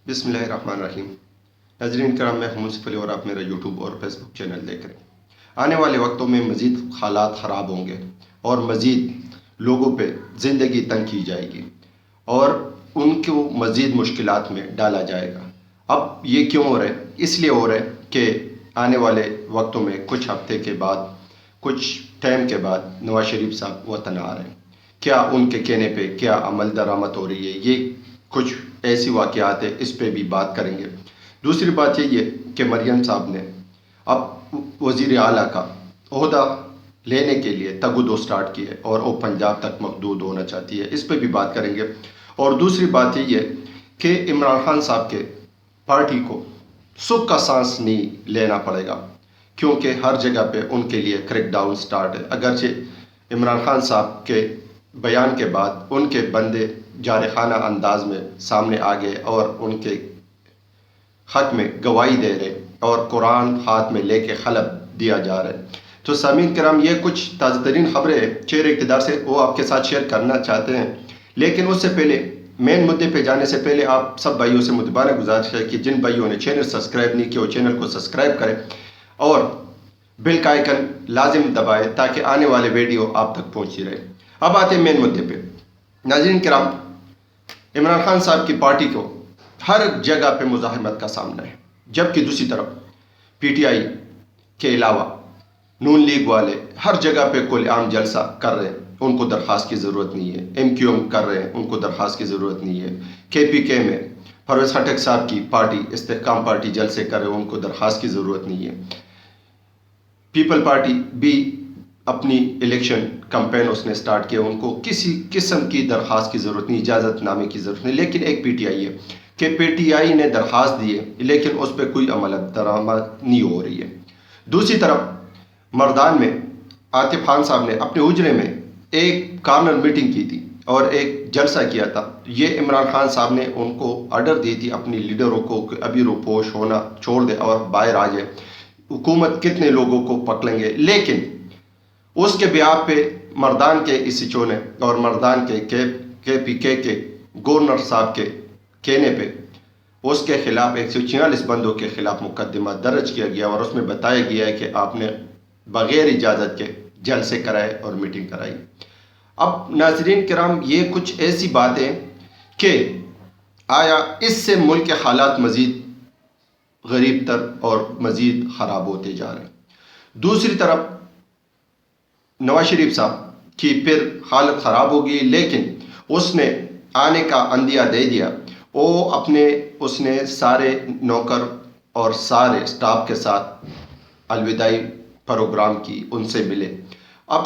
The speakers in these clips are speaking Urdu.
بسم اللہ الرحمن الرحیم۔ ناظرین کرام، میں ہوں منصف علی اور آپ میرا یوٹیوب اور فیس بک چینل دیکھ رہے ہیں۔ آنے والے وقتوں میں مزید حالات خراب ہوں گے اور مزید لوگوں پہ زندگی تنگ کی جائے گی اور ان کو مزید مشکلات میں ڈالا جائے گا۔ اب یہ کیوں ہو رہا ہے؟ اس لیے ہو رہا ہے کہ آنے والے وقتوں میں کچھ ہفتے کے بعد، کچھ ٹائم کے بعد نواز شریف صاحب وطن آ رہے ہیں۔ کیا ان کے کہنے پہ کیا عمل درآمد ہو رہی ہے؟ یہ کچھ ایسی واقعات ہیں، اس پہ بھی بات کریں گے۔ دوسری بات یہ ہے کہ مریم صاحب نے اب وزیر اعلیٰ کا عہدہ لینے کے لیے تگودو سٹارٹ کی ہے اور وہ پنجاب تک محدود ہونا چاہتی ہے، اس پہ بھی بات کریں گے۔ اور دوسری بات یہ ہے کہ عمران خان صاحب کے پارٹی کو سکھ کا سانس نہیں لینا پڑے گا، کیونکہ ہر جگہ پہ ان کے لیے کریک ڈاؤن سٹارٹ ہے۔ اگرچہ عمران خان صاحب کے بیان کے بعد ان کے بندے جارحانہ انداز میں سامنے آ گئے اور ان کے حق میں گواہی دے رہے اور قرآن ہاتھ میں لے کے حلف دیا جا رہا ہے۔ تو سامعین کرام، یہ کچھ تازہ ترین خبریں چہرے اقتدار سے وہ آپ کے ساتھ شیئر کرنا چاہتے ہیں، لیکن اس سے پہلے مین مدعے پہ جانے سے پہلے آپ سب بھائیوں سے مدبانہ گزارش ہے کہ جن بھائیوں نے چینل سبسکرائب نہیں کیا وہ چینل کو سبسکرائب کریں اور بیل کا آئیکن لازم دبائے تاکہ آنے والے ویڈیو آپ تک پہنچتی رہے۔ اب آتے ہیں مین مدعے پہ۔ ناظرین کرام، عمران خان صاحب کی پارٹی کو ہر جگہ پہ مزاحمت کا سامنا ہے، جبکہ دوسری طرف پی ٹی آئی کے علاوہ نون لیگ والے ہر جگہ پہ کل عام جلسہ کر رہے ہیں، ان کو درخواست کی ضرورت نہیں ہے۔ ایم کیو ایم کر رہے ہیں، ان کو درخواست کی ضرورت نہیں ہے۔ کے پی کے میں پرویز خٹک صاحب کی پارٹی استحکام پارٹی جلسے کر رہے ہیں، ان کو درخواست کی ضرورت نہیں ہے۔ پیپل پارٹی بھی اپنی الیکشن کمپین اس نے سٹارٹ کیا، ان کو کسی قسم کی درخواست کی ضرورت نہیں، اجازت نامے کی ضرورت نہیں۔ لیکن ایک پی ٹی آئی ہے کہ پی ٹی آئی نے درخواست دی ہے لیکن اس پہ کوئی عمل درآمد نہیں ہو رہی ہے۔ دوسری طرف مردان میں عاطف خان صاحب نے اپنے حجرے میں ایک کارنر میٹنگ کی تھی اور ایک جلسہ کیا تھا۔ یہ عمران خان صاحب نے ان کو آرڈر دی تھی اپنی لیڈروں کو کہ ابھی روپوش ہونا چھوڑ دے اور باہر آ جائے، حکومت کتنے لوگوں کو پکڑیں گے۔ لیکن اس کے بیان پہ مردان کے ایس ایچ او نے اور مردان کے پی کے گورنر صاحب کے کہنے پہ اس کے خلاف 146 بندوں کے خلاف مقدمہ درج کیا گیا اور اس میں بتایا گیا ہے کہ آپ نے بغیر اجازت کے جلسے کرائے اور میٹنگ کرائی۔ اب ناظرین کرام، یہ کچھ ایسی باتیں کہ آیا اس سے ملک کے حالات مزید غریب تر اور مزید خراب ہوتے جا رہے ہیں۔ دوسری طرف نواز شریف صاحب کی پھر حالت خراب ہوگی، لیکن اس نے آنے کا عندیہ دے دیا۔ اس نے سارے نوکر اور سارے سٹاف کے ساتھ الوداعی پروگرام کی، ان سے ملے۔ اب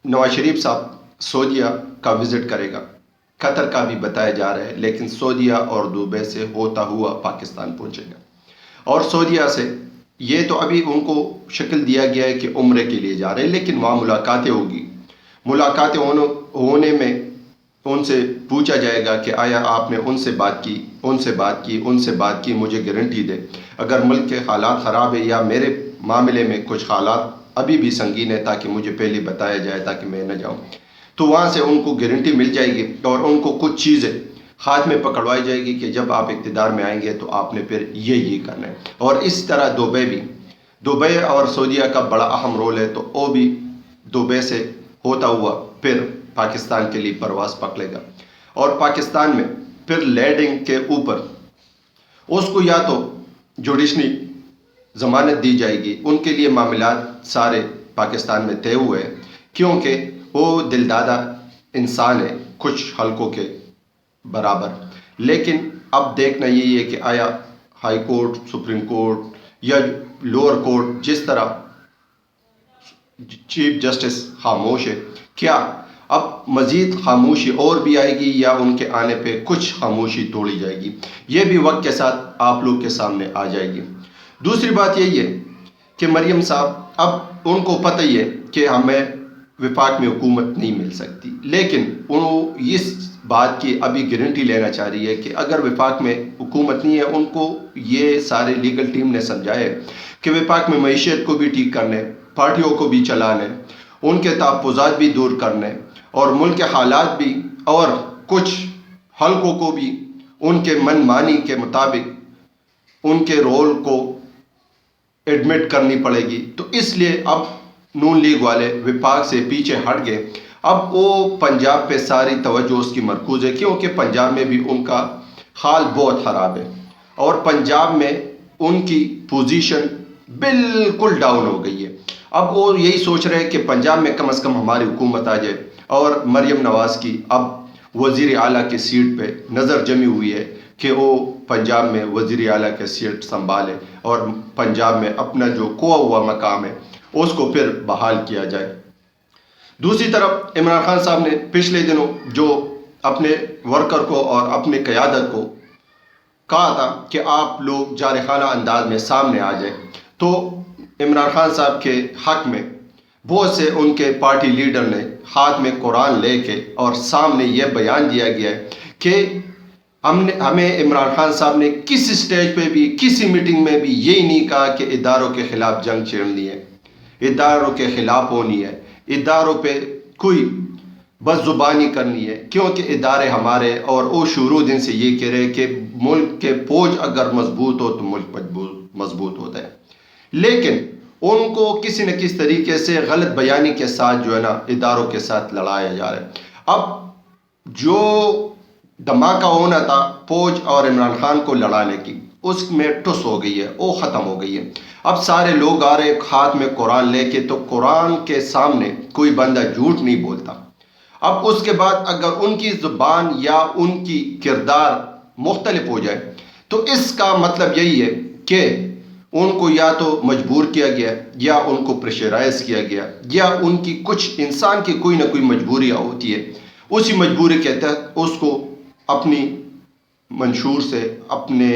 نواز شریف صاحب سعودیہ کا وزٹ کرے گا، قطر کا بھی بتایا جا رہا ہے، لیکن سعودیہ اور دبئی سے ہوتا ہوا پاکستان پہنچے گا۔ اور سعودیہ سے یہ تو ابھی ان کو شکل دیا گیا ہے کہ عمرے کے لیے جا رہے ہیں، لیکن وہاں ملاقاتیں ہوگی۔ ملاقاتیں ہونے میں ان سے پوچھا جائے گا کہ آیا آپ نے ان سے بات کی، مجھے گارنٹی دے اگر ملک کے حالات خراب ہے یا میرے معاملے میں کچھ حالات ابھی بھی سنگین ہے تاکہ مجھے پہلے بتایا جائے تاکہ میں نہ جاؤں۔ تو وہاں سے ان کو گارنٹی مل جائے گی اور ان کو کچھ چیزیں ہاتھ میں پکڑوائی جائے گی کہ جب آپ اقتدار میں آئیں گے تو آپ نے پھر یہ کرنا ہے۔ اور اس طرح دبئی اور سعودیہ کا بڑا اہم رول ہے، تو وہ بھی دبئی سے ہوتا ہوا پھر پاکستان کے لیے پرواز پکڑے گا اور پاکستان میں پھر لینڈنگ کے اوپر اس کو یا تو جوڈیشنی ضمانت دی جائے گی۔ ان کے لیے معاملات سارے پاکستان میں طے ہوئے ہیں، کیونکہ وہ دلدادہ انسان ہے کچھ حلقوں کے برابر۔ لیکن اب دیکھنا یہی ہے کہ آیا ہائی کورٹ، سپریم کورٹ یا لوور کورٹ، جس طرح چیف جسٹس خاموش ہے، کیا اب مزید خاموشی اور بھی آئے گی یا ان کے آنے پہ کچھ خاموشی توڑی جائے گی؟ یہ بھی وقت کے ساتھ آپ لوگ کے سامنے آ جائے گی۔ دوسری بات یہی ہے کہ مریم صاحب، اب ان کو پتہ ہی ہے کہ ہمیں وفاق میں حکومت نہیں مل سکتی، لیکن وہ اس بات کی ابھی گارنٹی لینا چاہ رہی ہے کہ اگر وفاق میں حکومت نہیں ہے، ان کو یہ سارے لیگل ٹیم نے سمجھایا ہے کہ وفاق میں معیشت کو بھی ٹھیک کرنے، پارٹیوں کو بھی چلانے، ان کے تحفظات بھی دور کرنے اور ملک کے حالات بھی اور کچھ حلقوں کو بھی ان کے من مانی کے مطابق ان کے رول کو ایڈمٹ کرنی پڑے گی. تو اس لیے اب نون لیگ والے وفاق سے پیچھے ہٹ گئے. اب وہ پنجاب پہ ساری توجہ اس کی مرکوز ہے، کیونکہ پنجاب میں بھی ان کا حال بہت خراب ہے اور پنجاب میں ان کی پوزیشن بالکل ڈاؤن ہو گئی ہے. اب وہ یہی سوچ رہے ہیں کہ پنجاب میں کم از کم ہماری حکومت آ جائے، اور مریم نواز کی اب وزیر اعلیٰ کی سیٹ پہ نظر جمی ہوئی ہے کہ وہ پنجاب میں وزیر اعلیٰ کے سیٹ سنبھالے اور پنجاب میں اپنا جو کھویا ہوا مقام ہے اس کو پھر بحال کیا جائے. دوسری طرف عمران خان صاحب نے پچھلے دنوں جو اپنے ورکر کو اور اپنے قیادت کو کہا تھا کہ آپ لوگ جارحانہ انداز میں سامنے آ جائیں، تو عمران خان صاحب کے حق میں بہت سے ان کے پارٹی لیڈر نے ہاتھ میں قرآن لے کے اور سامنے یہ بیان دیا گیا ہے کہ ہمیں عمران خان صاحب نے کسی سٹیج پہ بھی کسی میٹنگ میں بھی یہی نہیں کہا کہ اداروں کے خلاف جنگ چھیڑنی ہے، اداروں کے خلاف ہونی ہے، اداروں پہ کوئی بس زبانی کرنی ہے، کیونکہ ادارے ہمارے. اور وہ شروع دن سے یہ کہہ رہے کہ ملک کے فوج اگر مضبوط ہو تو ملک مضبوط ہوتا ہے. لیکن ان کو کسی نہ کسی طریقے سے غلط بیانی کے ساتھ جو ہے نا اداروں کے ساتھ لڑایا جا رہا ہے. اب جو دھماکہ ہونا تھا فوج اور عمران خان کو لڑانے کی، اس میں ٹس ہو گئی ہے، وہ ختم ہو گئی ہے. اب سارے لوگ آ رہے ہاتھ میں قرآن لے کے، تو قرآن کے سامنے کوئی بندہ جھوٹ نہیں بولتا. اب اس کے بعد اگر ان کی زبان یا ان کی کردار مختلف ہو جائے تو اس کا مطلب یہی ہے کہ ان کو یا تو مجبور کیا گیا یا ان کو پریشرائز کیا گیا یا ان کی کچھ انسان کی کوئی نہ کوئی مجبوریاں ہوتی ہے، اسی مجبوری کے تحت اس کو اپنی منشور سے اپنے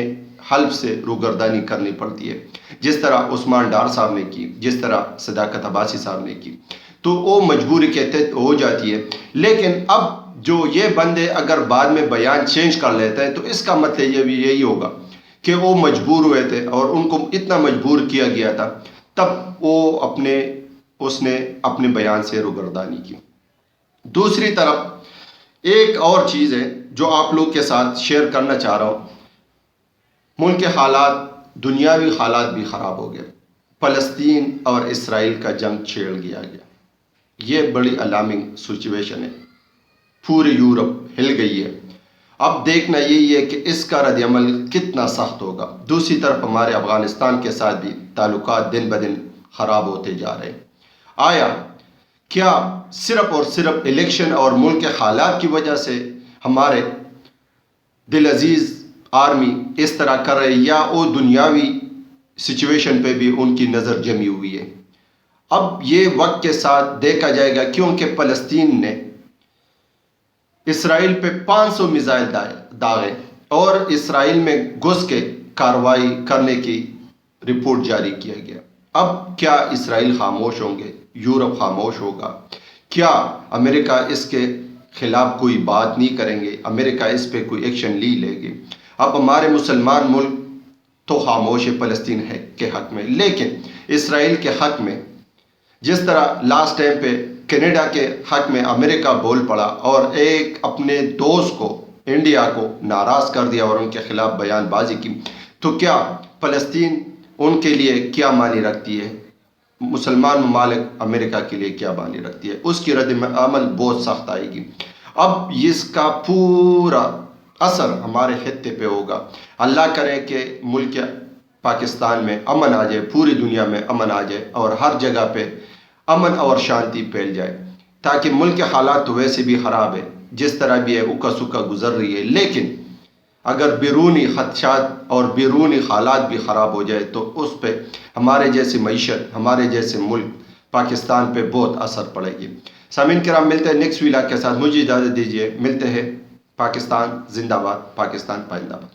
حلف سے روگردانی کرنی پڑتی ہے، جس طرح عثمان ڈار صاحب نے کی، جس طرح صداقت عباسی صاحب نے کی. تو وہ مجبوری کے تحت ہو جاتی ہے. لیکن اب جو یہ بندے اگر بعد میں بیان چینج کر لیتے ہیں تو اس کا مطلب یہ بھی یہی ہوگا کہ وہ مجبور ہوئے تھے اور ان کو اتنا مجبور کیا گیا تھا، تب وہ اس نے اپنے بیان سے روگردانی کی. دوسری طرف ایک اور چیز ہے جو آپ لوگ کے ساتھ شیئر کرنا چاہ رہا ہوں. ملک کے حالات، دنیاوی حالات بھی خراب ہو گئے. فلسطین اور اسرائیل کا جنگ چھیڑ دیا گیا. یہ بڑی الارمنگ سچویشن ہے، پوری یورپ ہل گئی ہے. اب دیکھنا یہی ہے کہ اس کا رد عمل کتنا سخت ہوگا. دوسری طرف ہمارے افغانستان کے ساتھ بھی تعلقات دن بدن خراب ہوتے جا رہے ہیں. آیا کیا صرف اور صرف الیکشن اور ملک کے حالات کی وجہ سے ہمارے دل عزیز آرمی اس طرح کر رہے، یا وہ دنیاوی سچویشن پہ بھی ان کی نظر جمی ہوئی ہے؟ اب یہ وقت کے ساتھ دیکھا جائے گا، کیونکہ فلسطین نے اسرائیل پہ 500 میزائل داغے اور اسرائیل میں گھس کے کارروائی کرنے کی رپورٹ جاری کیا گیا. اب کیا اسرائیل خاموش ہوں گے؟ یورپ خاموش ہوگا؟ کیا امریکہ اس کے خلاف کوئی بات نہیں کریں گے؟ امریکہ اس پہ کوئی ایکشن لے گی؟ اب ہمارے مسلمان ملک تو خاموش ہے فلسطین کے حق میں، لیکن اسرائیل کے حق میں جس طرح لاسٹ ٹائم پہ کینیڈا کے حق میں امریکہ بول پڑا اور ایک اپنے دوست کو، انڈیا کو ناراض کر دیا اور ان کے خلاف بیان بازی کی، تو کیا فلسطین ان کے لیے کیا معنی رکھتی ہے؟ مسلمان ممالک امریکہ کے لیے کیا معنی رکھتی ہے؟ اس کی رد عمل بہت سخت آئے گی. اب اس کا پورا اثر ہمارے خطے پہ ہوگا. اللہ کرے کہ ملک پاکستان میں امن آ جائے، پوری دنیا میں امن آ جائے اور ہر جگہ پہ امن اور شانتی پھیل جائے، تاکہ ملک کے حالات تو ویسے بھی خراب ہے، جس طرح بھی ہے اکا سکا گزر رہی ہے. لیکن اگر بیرونی خدشات اور بیرونی حالات بھی خراب ہو جائے تو اس پہ ہمارے جیسی معیشت، ہمارے جیسے ملک پاکستان پہ بہت اثر پڑے گی. سامعین کرام، ملتے ہیں نیکسٹ ویلاگ کے ساتھ. مجھے اجازت دیجیے، ملتے ہیں. پاکستان زندہ باد، پاکستان پائندہ باد.